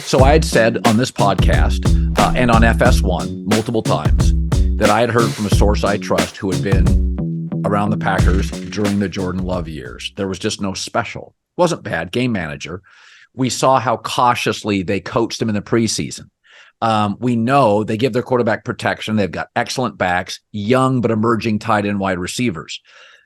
So I had said on this podcast and on FS1 multiple times that I had heard from a source I trust who had been around the Packers during the Jordan Love years. There was just no special. Wasn't bad. Game manager. We saw how cautiously they coached him in the preseason. We know they give their quarterback protection. They've got excellent backs, young but emerging tight end wide receivers.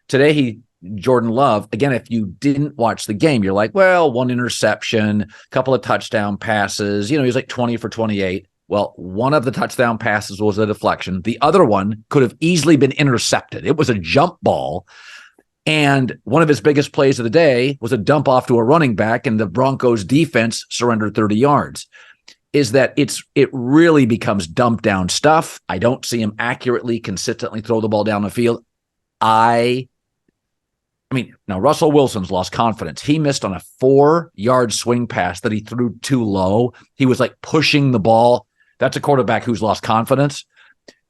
Today, Jordan Love, again, if you didn't watch the game, you're like, well, one interception, a couple of touchdown passes. He's like 20 for 28. Well, one of the touchdown passes was a deflection. The other one could have easily been intercepted. It was a jump ball. And one of his biggest plays of the day was a dump off to a running back, and the Broncos defense surrendered 30 yards. Is that it really becomes dump down stuff. I don't see him accurately, consistently throw the ball down the field. Now Russell Wilson's lost confidence. He missed on a 4-yard swing pass that he threw too low. He was like pushing the ball. That's a quarterback who's lost confidence.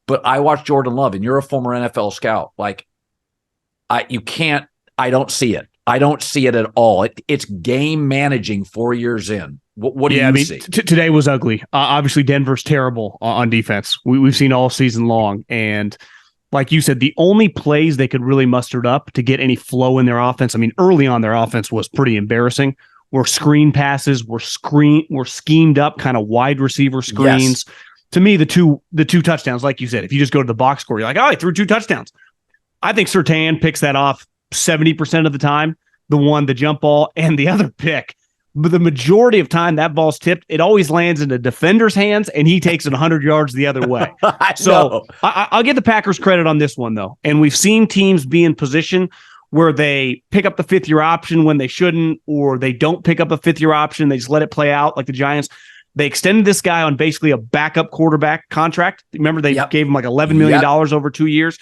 But I watched Jordan Love, and you're a former NFL scout. I don't see it. I don't see it at all. It's game managing 4 years in. What do you see? Today was ugly. Obviously, Denver's terrible on defense. We've seen all season long. And like you said, the only plays they could really muster up to get any flow in their offense, early on their offense was pretty embarrassing, were screen passes, were schemed up kind of wide receiver screens. Yes. To me, the two touchdowns, like you said, if you just go to the box score, you're like, oh, he threw 2 touchdowns. I think Surtain picks that off 70% of the time, the jump ball, and the other pick. But the majority of time that ball's tipped, it always lands in the defender's hands, and he takes it 100 yards the other way. So I'll give the Packers credit on this one, though. And we've seen teams be in position where they pick up the 5th-year option when they shouldn't, or they don't pick up a 5th-year option. They just let it play out, like the Giants. They extended this guy on basically a backup quarterback contract. Remember, they gave him like $11 million over 2 years.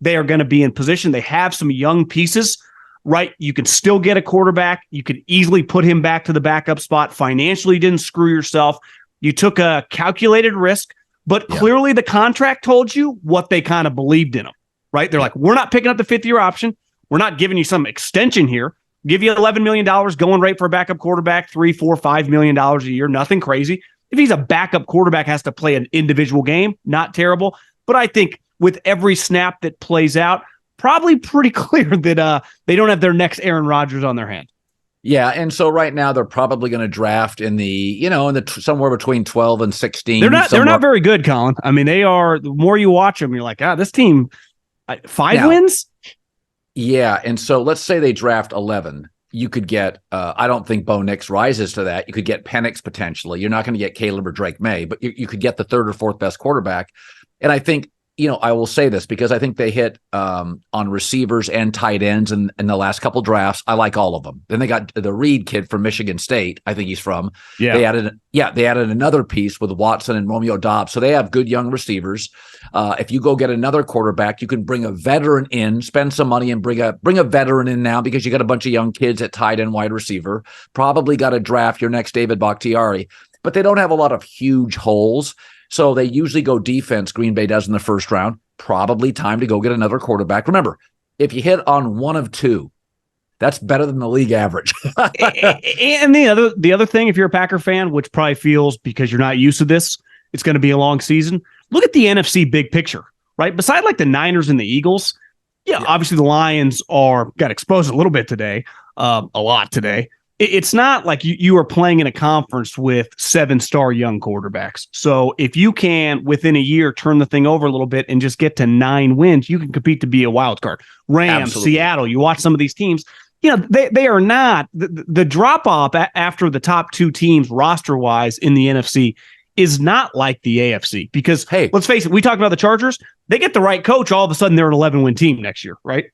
They are going to be in position. They have some young pieces. Right, you can still get a quarterback. You could easily put him back to the backup spot. Financially, didn't screw yourself. You took a calculated risk, but clearly the contract told you what they kind of believed in him, right? They're like, we're not picking up the 5th-year option. We're not giving you some extension here. Give you $11 million going rate for a backup quarterback, $3, $4, $5 million a year, nothing crazy. If he's a backup quarterback, has to play an individual game, not terrible. But I think with every snap that plays out, probably pretty clear that they don't have their next Aaron Rodgers on their hand. Yeah, and so right now they're probably going to draft in the somewhere between 12 and 16. They're not very good, Colin. They are. The more you watch them, you're like, this team, 5 wins. Yeah, and so let's say they draft 11. You could get. I don't think Bo Nix rises to that. You could get Penix potentially. You're not going to get Caleb or Drake May, but you could get the 3rd or 4th best quarterback. And I think. I will say this because I think they hit on receivers and tight ends in the last couple drafts. I like all of them. Then they got the Reed kid from Michigan State. I think he's from. Yeah. They added another piece with Watson and Romeo Doubs. So they have good young receivers. If you go get another quarterback, you can bring a veteran in, spend some money, and bring a veteran in now because you got a bunch of young kids at tight end, wide receiver. Probably got to draft your next David Bakhtiari, but they don't have a lot of huge holes. So they usually go defense, Green Bay does in the 1st round. Probably time to go get another quarterback. Remember, if you hit on 1 of 2, that's better than the league average. And the other thing, if you're a Packer fan, which probably feels because you're not used to this, it's going to be a long season. Look at the NFC big picture, right? Beside like the Niners and the Eagles, obviously the Lions got exposed a little bit today, a lot today. It's not like you are playing in a conference with 7-star young quarterbacks. So if you can, within a year, turn the thing over a little bit and just get to 9 wins, you can compete to be a wild card. Rams, absolutely. Seattle, you watch some of these teams, they are not. The drop-off after the top 2 teams roster-wise in the NFC is not like the AFC. Because, hey, let's face it, we talked about the Chargers. They get the right coach, all of a sudden they're an 11-win team next year, right?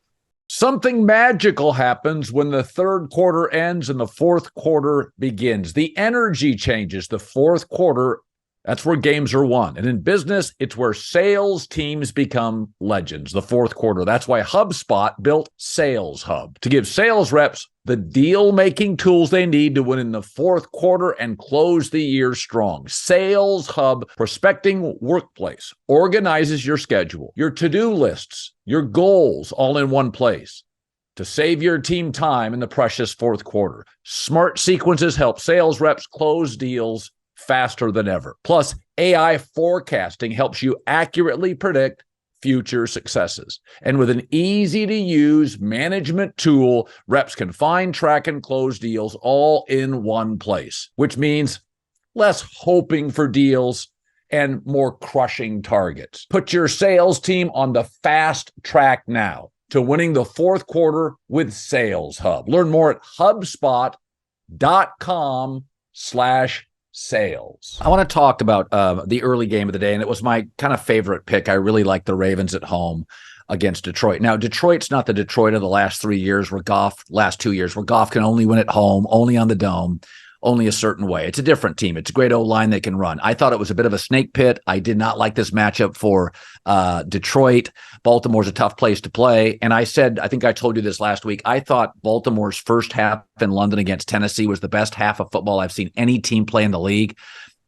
Something magical happens when the 3rd quarter ends and the 4th quarter begins. The energy changes. The 4th quarter, that's where games are won. And in business, it's where sales teams become legends. The 4th quarter. That's why HubSpot built Sales Hub to give sales reps the deal-making tools they need to win in the 4th quarter and close the year strong. Sales Hub Prospecting Workplace organizes your schedule, your to-do lists, your goals all in one place to save your team time in the precious 4th quarter. Smart sequences help sales reps close deals faster than ever. Plus, AI forecasting helps you accurately predict future successes. And with an easy-to-use management tool, reps can find, track, and close deals all in one place, which means less hoping for deals and more crushing targets. Put your sales team on the fast track now to winning the fourth quarter with Sales Hub. Learn more at HubSpot.com/sales. I want to talk about the early game of the day, and it was my kind of favorite pick. I really like the Ravens at home against Detroit. Now, Detroit's not the Detroit of the last 3 years last 2 years, where Goff can only win at home, only on the dome, only a certain way. It's a different team. It's a great O-line they can run. I thought it was a bit of a snake pit. I did not like this matchup for Detroit. Baltimore's a tough place to play. And I think I told you this last week, I thought Baltimore's first half in London against Tennessee was the best half of football I've seen any team play in the league.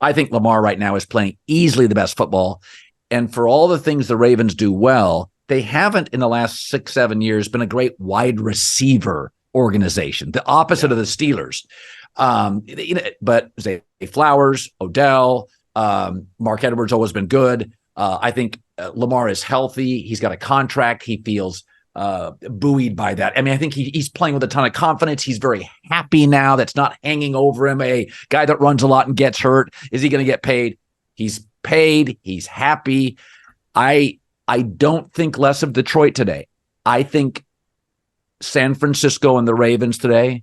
I think Lamar right now is playing easily the best football. And for all the things the Ravens do well, they haven't in the last 6-7 years been a great wide receiver organization, the opposite of the Steelers. But Zay Flowers, Odell, Mark Edwards always been good. I think Lamar is healthy. He's got a contract. He feels buoyed by that. I mean, I think he's playing with a ton of confidence. He's very happy now. That's not hanging over him. A guy that runs a lot and gets hurt. Is he going to get paid? He's paid. He's happy. I don't think less of Detroit today. I think San Francisco and the Ravens today,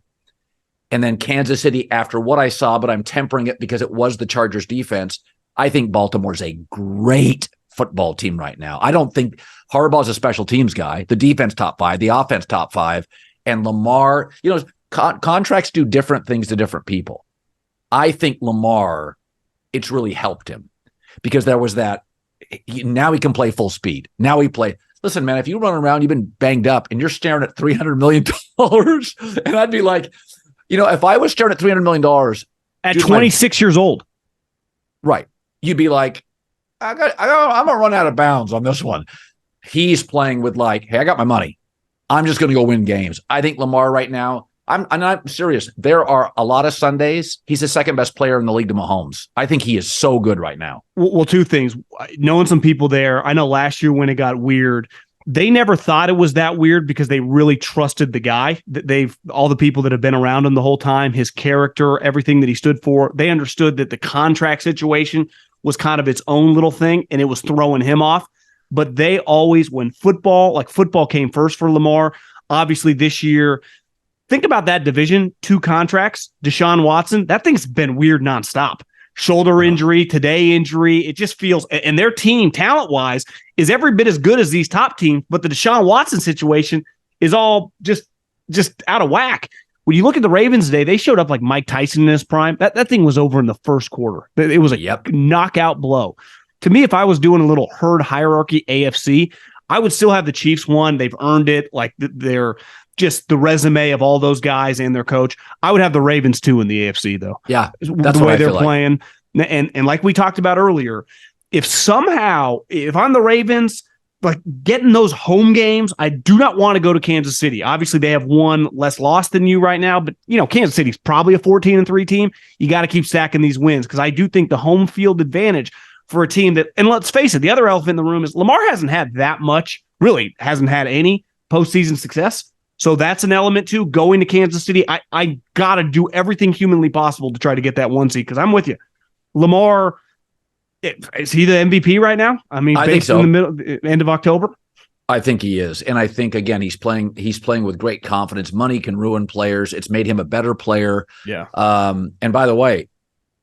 and then Kansas City after what I saw, but I'm tempering it because it was the Chargers defense. I think Baltimore's a great football team right now. I don't think Harbaugh's a special teams guy. The defense top 5, the offense top 5, and Lamar, contracts do different things to different people. I think Lamar, it's really helped him because there was that. Now he can play full speed. Now he play. Listen, man, if you run around, you've been banged up and you're staring at $300 million, and I'd be like, if I was staring at $300 million at 26 years old, right, you'd be like, I'm going to run out of bounds on this one. He's playing with like, hey, I got my money. I'm just going to go win games. I think Lamar right now, I'm not serious. There are a lot of Sundays. He's the second best player in the league to Mahomes. I think he is so good right now. Well, two things. Knowing some people there, I know last year when it got weird, they never thought it was that weird because they really trusted the guy. All the people that have been around him the whole time, his character, everything that he stood for, they understood that the contract situation was kind of its own little thing and it was throwing him off. But they always, when football came first for Lamar, obviously this year, think about that division, 2 contracts, Deshaun Watson, that thing's been weird nonstop. Shoulder injury, today injury. It just feels, and their team talent-wise is every bit as good as these top teams, but the Deshaun Watson situation is all just out of whack. When you look at the Ravens today, they showed up like Mike Tyson in his prime. That thing was over in the first quarter. It was a knockout blow. To me, if I was doing a little herd hierarchy AFC, I would still have the Chiefs one. They've earned it. Like they're just the resume of all those guys and their coach. I would have the Ravens 2 in the AFC, though. Yeah, that's the way they're playing. And like we talked about earlier, if I'm the Ravens, like getting those home games, I do not want to go to Kansas City. Obviously, they have one less loss than you right now, but Kansas City's probably a 14-3 team. You got to keep stacking these wins because I do think the home field advantage for a team that, and let's face it, the other elephant in the room is Lamar hasn't had that much, really hasn't had any postseason success. So that's an element too. Going to Kansas City, I got to do everything humanly possible to try to get that 1 seed because I'm with you. Lamar, is he the MVP right now? I mean, based so. In the end of October? I think he is. And I think, again, he's playing with great confidence. Money can ruin players. It's made him a better player. Yeah. And by the way,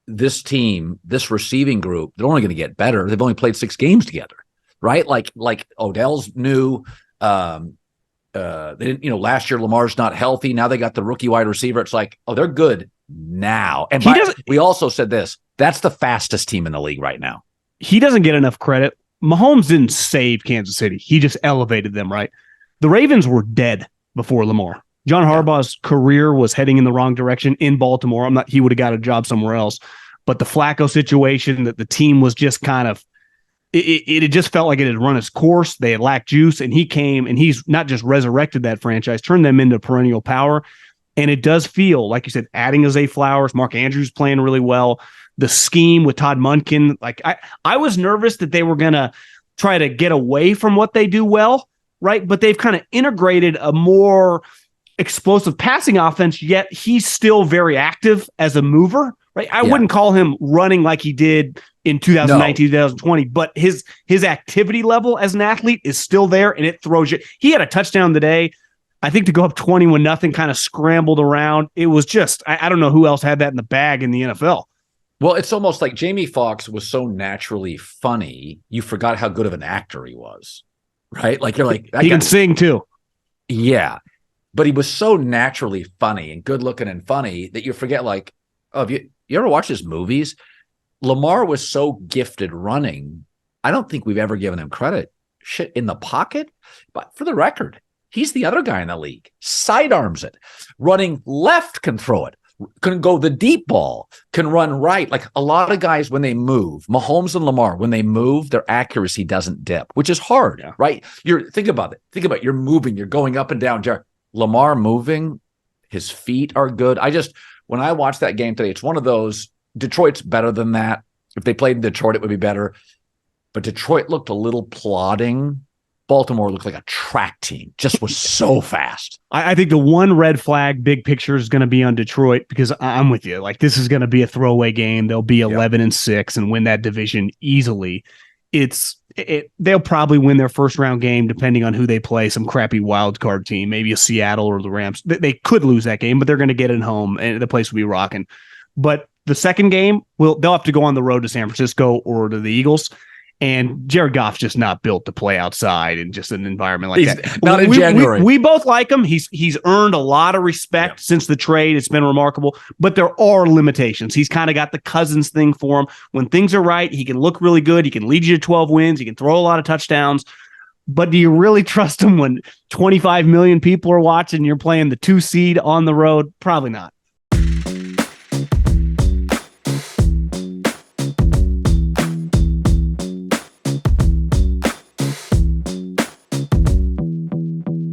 this team, this receiving group, they're only going to get better. They've only played 6 games together, right? Like Odell's new. They didn't, last year Lamar's not healthy. Now they got the rookie wide receiver. It's like, oh, they're good now. And we also said this. That's the fastest team in the league right now. He doesn't get enough credit. Mahomes didn't save Kansas City. He just elevated them, right? The Ravens were dead before Lamar. John Harbaugh's career was heading in the wrong direction in Baltimore. He would have got a job somewhere else. But the Flacco situation, that the team was just kind of, it had just felt like it had run its course. They had lacked juice, and he came and he's not just resurrected that franchise, turned them into perennial power. And it does feel, like you said, adding Zay Flowers, Mark Andrews playing really well. the scheme with Todd Monken. Like I was nervous that they were going to try to get away from what they do well, right? But they've kind of integrated a more explosive passing offense, yet he's still very active as a mover, right? I wouldn't call him running like he did in 2019, 2020, but his activity level as an athlete is still there, and it throws you. He had a touchdown today, I think, to go up 21-0, kind of scrambled around. It was just, I don't know who else had that in the bag in the NFL. Well, it's almost like Jamie Foxx was so naturally funny, you forgot how good of an actor he was, right? Like, you're like, he can sing too. Yeah. But he was so naturally funny and good looking and funny that you forget, like, oh, have you ever watched his movies? Lamar was so gifted running. I don't think we've ever given him credit. Shit, in the pocket. But for the record, he's the other guy in the league. Sidearms it. Running left, can throw it. Can go the deep ball, can run right. Like a lot of guys, when they move, Mahomes and Lamar, when they move, their accuracy doesn't dip, which is hard, right? Think about it. Think about it. You're moving, you're going up and down. Lamar moving, his feet are good. When I watched that game today, it's one of those, Detroit's better than that. If they played in Detroit, it would be better. But Detroit looked a little plodding. Baltimore looked like a track team, just was so fast. I think the one red flag big picture is going to be on Detroit, because I'm with you. Like, this is going to be a throwaway game. They'll be 11-6 and win that division easily. They'll probably win their first round game, depending on who they play, some crappy wild card team, maybe a Seattle or the Rams. They could lose that game, but they're going to get it home and the place will be rocking. But the second game, they'll have to go on the road to San Francisco or to the Eagles. And Jared Goff's just not built to play outside in just an environment like that. Not in January. We both like him. He's earned a lot of respect since the trade. It's been remarkable. But there are limitations. He's kind of got the Cousins thing for him. When things are right, he can look really good. He can lead you to 12 wins. He can throw a lot of touchdowns. But do you really trust him when 25 million people are watching? You're playing the 2 seed on the road? Probably not.